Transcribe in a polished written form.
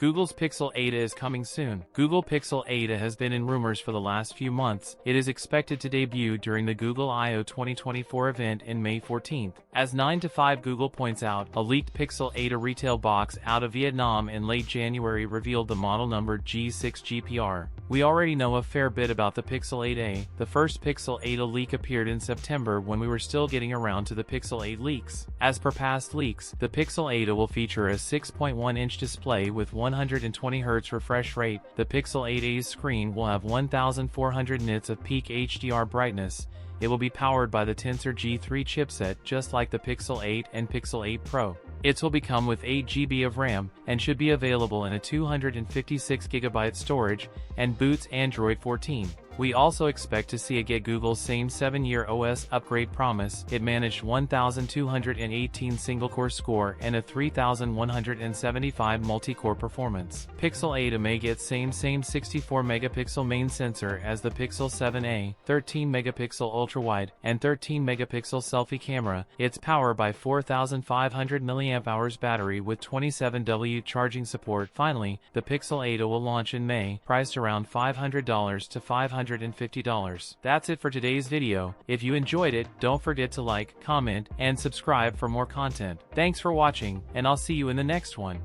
Google's Pixel 8a is coming soon. Google Pixel 8a has been in rumors for the last few months. It is expected to debut during the Google I/O 2024 event in May 14th. As 9 to 5 Google points out, a leaked Pixel 8a retail box out of Vietnam in late January revealed the model number G6GPR. We already know a fair bit about the Pixel 8a. The first Pixel 8a leak appeared in September when we were still getting around to the Pixel 8 leaks. As per past leaks, the Pixel 8a will feature a 6.1-inch display with 120Hz refresh rate. The Pixel 8a's screen will have 1400 nits of peak HDR brightness. It will be powered by the Tensor G3 chipset just like the Pixel 8 and Pixel 8 Pro. It will come with 8 GB of RAM and should be available in a 256 GB storage and boots Android 14. We also expect to see it get Google's same 7-year OS upgrade promise. It managed 1,218 single-core score and a 3,175 multi-core performance. Pixel 8a may get same 64-megapixel main sensor as the Pixel 7a, 13-megapixel ultra-wide, and 13-megapixel selfie camera. It's powered by 4,500 mAh battery with 27W charging support. Finally, the Pixel 8a will launch in May, priced around $500 to $550. That's it for today's video. If you enjoyed it, don't forget to like, comment, and subscribe for more content. Thanks for watching, and I'll see you in the next one.